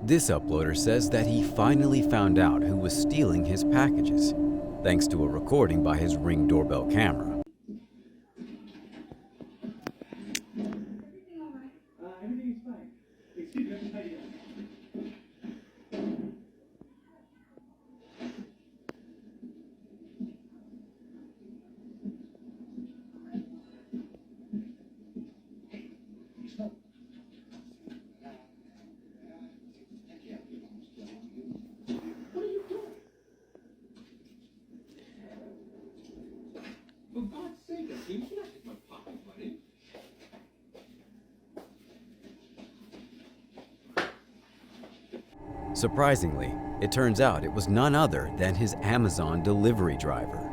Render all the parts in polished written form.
This uploader says that he finally found out who was stealing his packages, thanks to a recording by his Ring doorbell camera. Everything's fine. Excuse me, how you What are you doing? For God's sake, you can't take my pocket money. Surprisingly, it turns out it was none other than his Amazon delivery driver.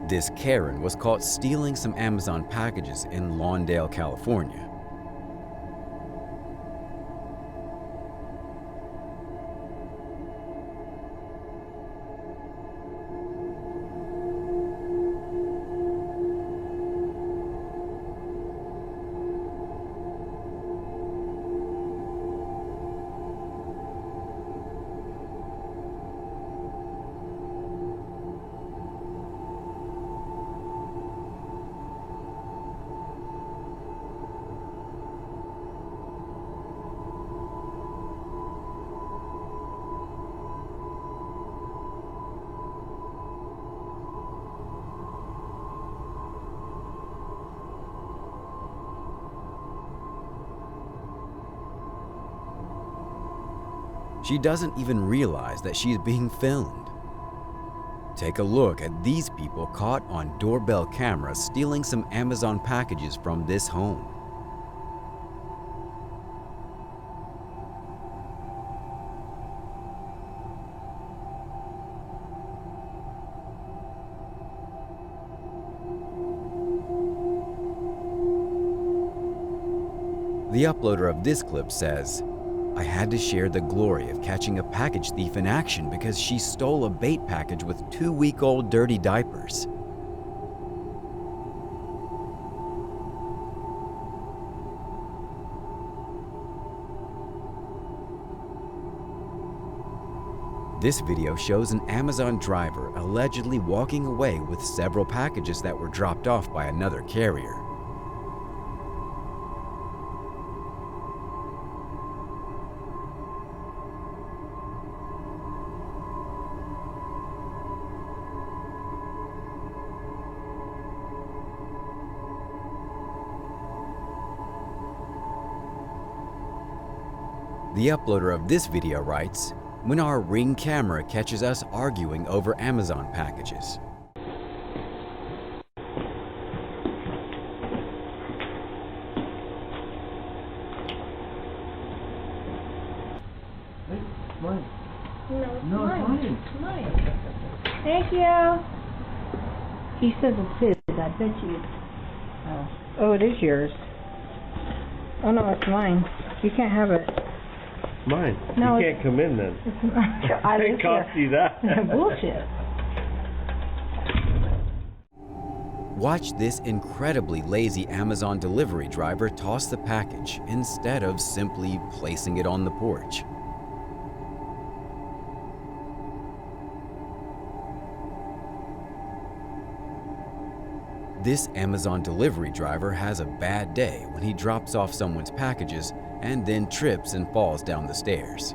This Karen was caught stealing some Amazon packages in Lawndale, California. She doesn't even realize that she's being filmed. Take a look at these people caught on doorbell cameras stealing some Amazon packages from this home. The uploader of this clip says, "I had to share the glory of catching a package thief in action because she stole a bait package with 2-week-old dirty diapers." This video shows an Amazon driver allegedly walking away with several packages that were dropped off by another carrier. The uploader of this video writes, "When our Ring camera catches us arguing over Amazon packages." Mine. No, it's No, it's mine. mine. It's mine. Thank you. He says it's his. I bet you. Oh, it is yours. Oh no, it's mine. You can't have it. Mine. No, You can't come in then. It's not. I live It cost here. you that. Bullshit. Watch this incredibly lazy Amazon delivery driver toss the package instead of simply placing it on the porch. This Amazon delivery driver has a bad day when he drops off someone's packages and then trips and falls down the stairs.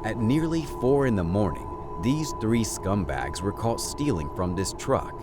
At nearly 4 in the morning, these 3 scumbags were caught stealing from this truck.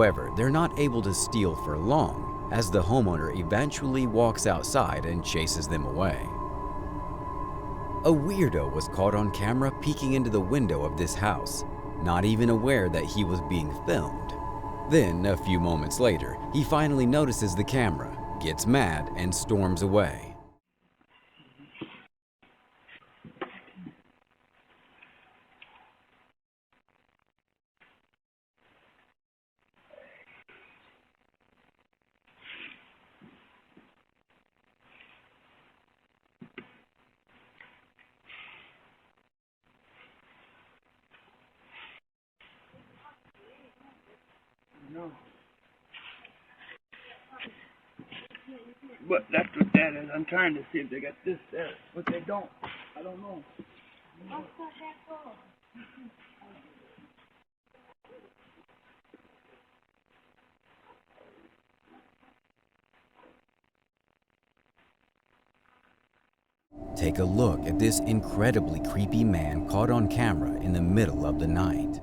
However, they're not able to steal for long, as the homeowner eventually walks outside and chases them away. A weirdo was caught on camera peeking into the window of this house, not even aware that he was being filmed. Then, a few moments later, he finally notices the camera, gets mad, and storms away. No. But that's what that is. I'm trying to see if they got this there, but they don't. I don't know. Take a look at this incredibly creepy man caught on camera in the middle of the night.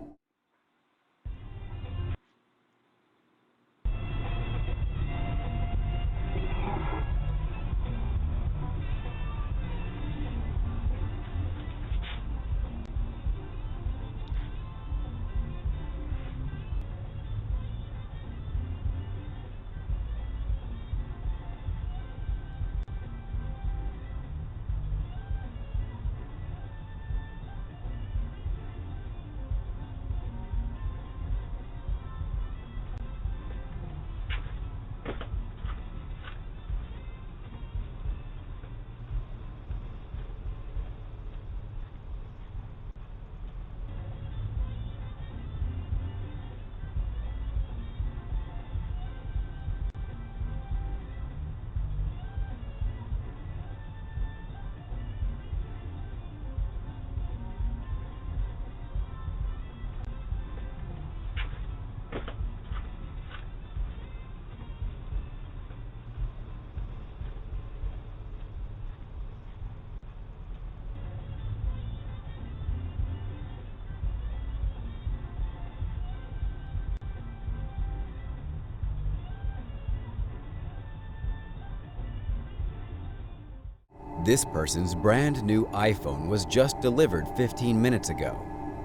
This person's brand new iPhone was just delivered 15 minutes ago,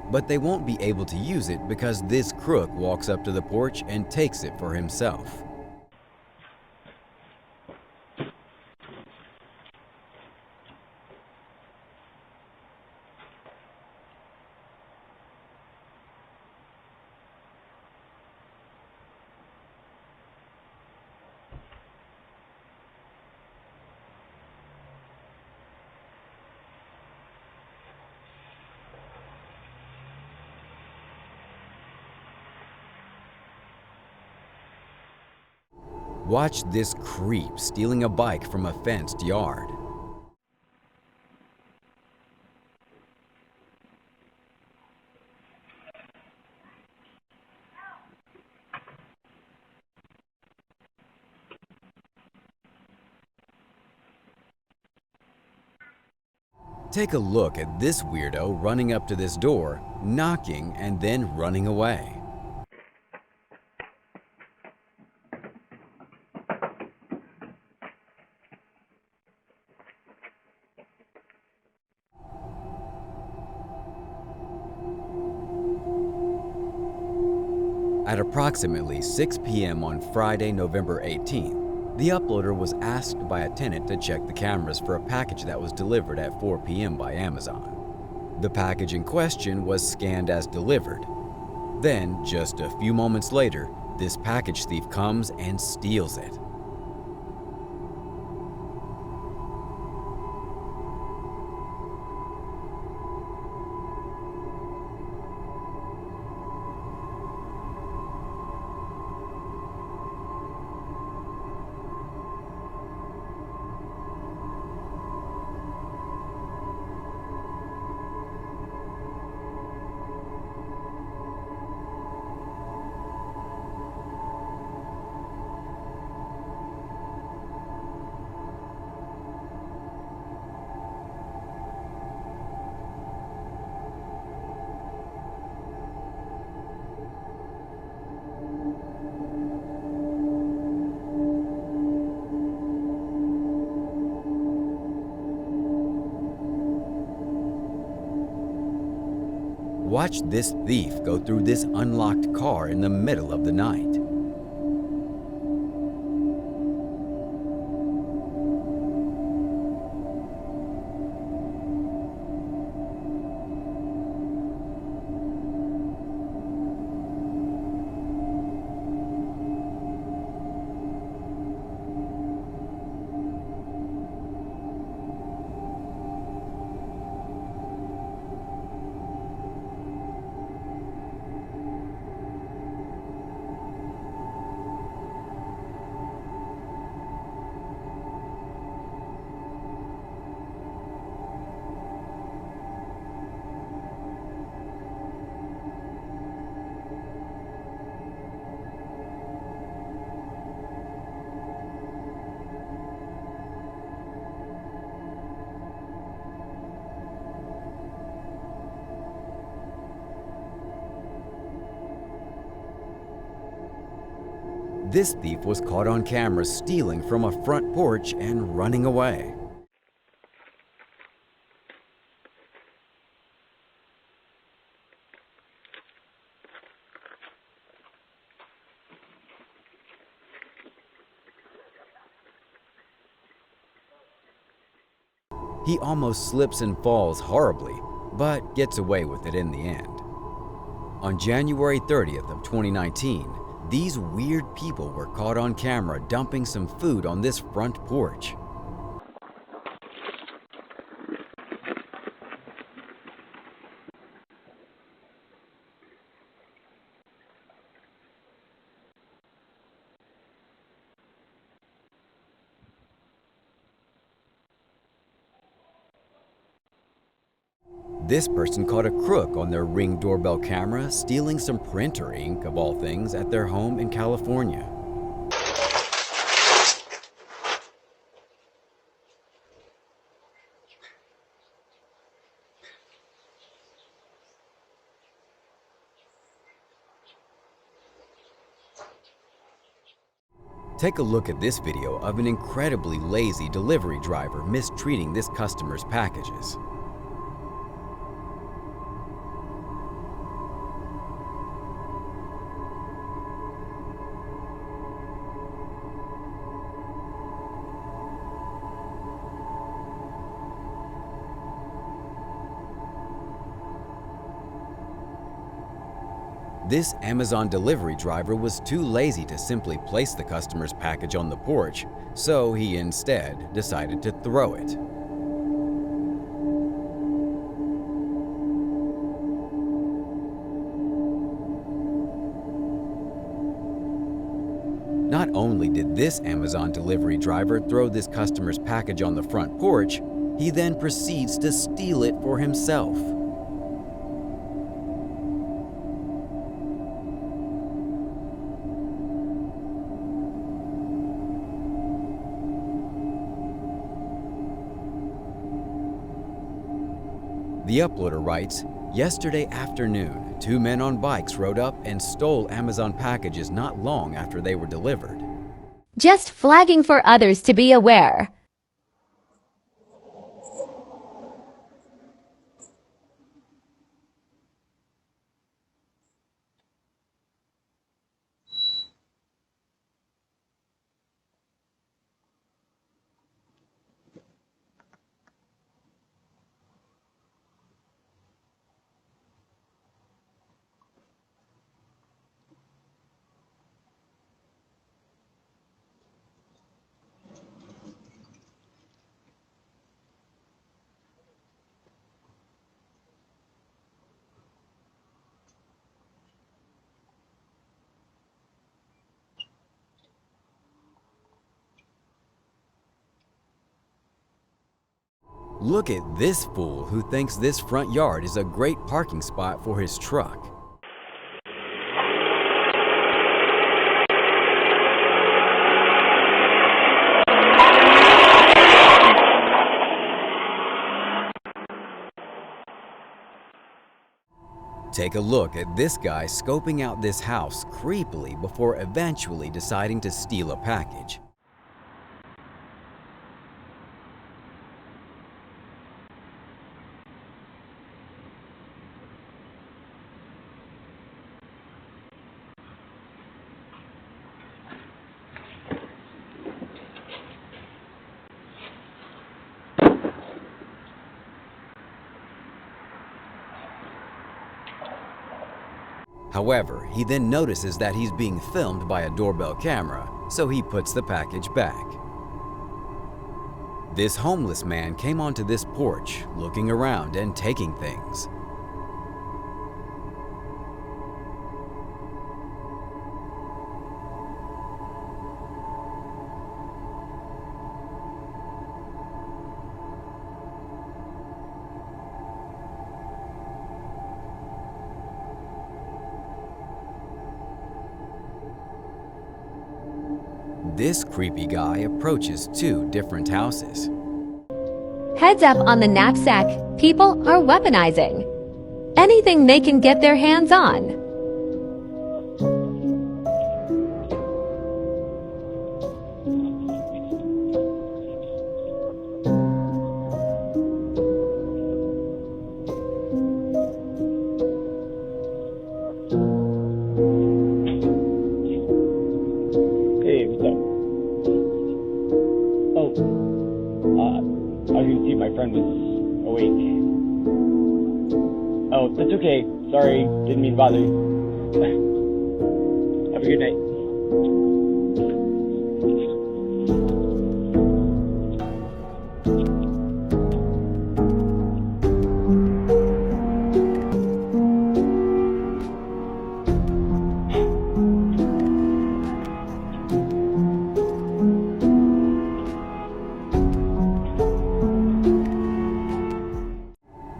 but they won't be able to use it because this crook walks up to the porch and takes it for himself. Watch this creep stealing a bike from a fenced yard. Take a look at this weirdo running up to this door, knocking, and then running away. At approximately 6 p.m. on Friday, November 18th, the uploader was asked by a tenant to check the cameras for a package that was delivered at 4 p.m. by Amazon. The package in question was scanned as delivered. Then, just a few moments later, this package thief comes and steals it. Watch this thief go through this unlocked car in the middle of the night. This thief was caught on camera stealing from a front porch and running away. He almost slips and falls horribly, but gets away with it in the end. On January 30th of 2019, these weird people were caught on camera dumping some food on this front porch. This person caught a crook on their Ring doorbell camera stealing some printer ink, of all things, at their home in California. Take a look at this video of an incredibly lazy delivery driver mistreating this customer's packages. This Amazon delivery driver was too lazy to simply place the customer's package on the porch, so he instead decided to throw it. Not only did this Amazon delivery driver throw this customer's package on the front porch, he then proceeds to steal it for himself. The uploader writes, "Yesterday afternoon, 2 men on bikes rode up and stole Amazon packages not long after they were delivered." Just flagging for others to be aware. Look at this fool who thinks this front yard is a great parking spot for his truck. Take a look at this guy scoping out this house creepily before eventually deciding to steal a package. However, he then notices that he's being filmed by a doorbell camera, so he puts the package back. This homeless man came onto this porch, looking around and taking things. This creepy guy approaches 2 different houses. Heads up on the knapsack. People are weaponizing anything they can get their hands on. Hey, what's up? Oh, I was gonna see if my friend was awake. Oh, that's okay. Sorry, didn't mean to bother you. Have a good night.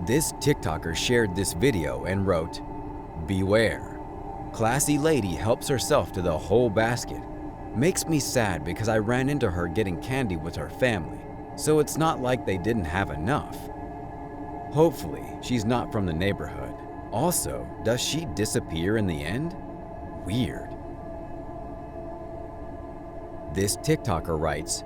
This TikToker shared this video and wrote, "Beware. Classy lady helps herself to the whole basket. Makes me sad because I ran into her getting candy with her family, so it's not like they didn't have enough. Hopefully, she's not from the neighborhood. Also, does she disappear in the end? Weird." This TikToker writes,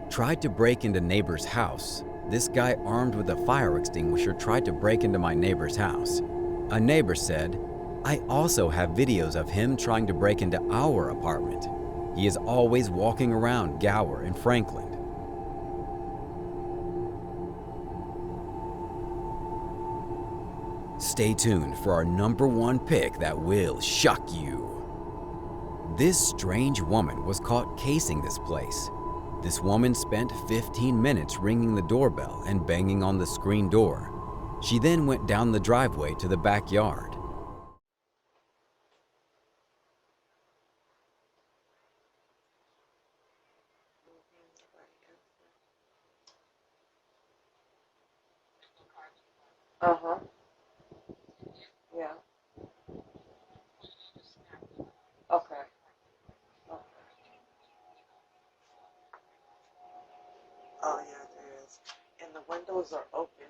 "Tried to break into neighbor's house. This guy armed with a fire extinguisher tried to break into my neighbor's house. A neighbor said, I also have videos of him trying to break into our apartment. He is always walking around Gower and Franklin." Stay tuned for our #1 pick that will shock you. This strange woman was caught casing this place. This woman spent 15 minutes ringing the doorbell and banging on the screen door. She then went down the driveway to the backyard. Uh-huh. Yeah. Okay. Okay. Oh, yeah, there is. And the windows are open.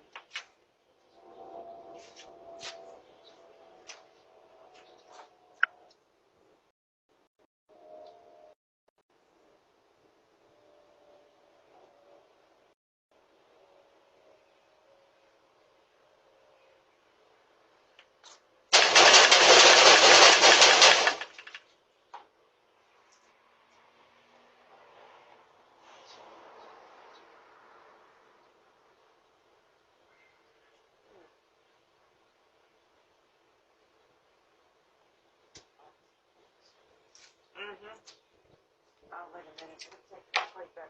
Mm-hmm. Oh, wait a minute. Let me take the plate back.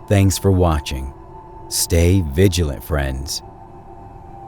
Thanks for watching. Stay vigilant, friends.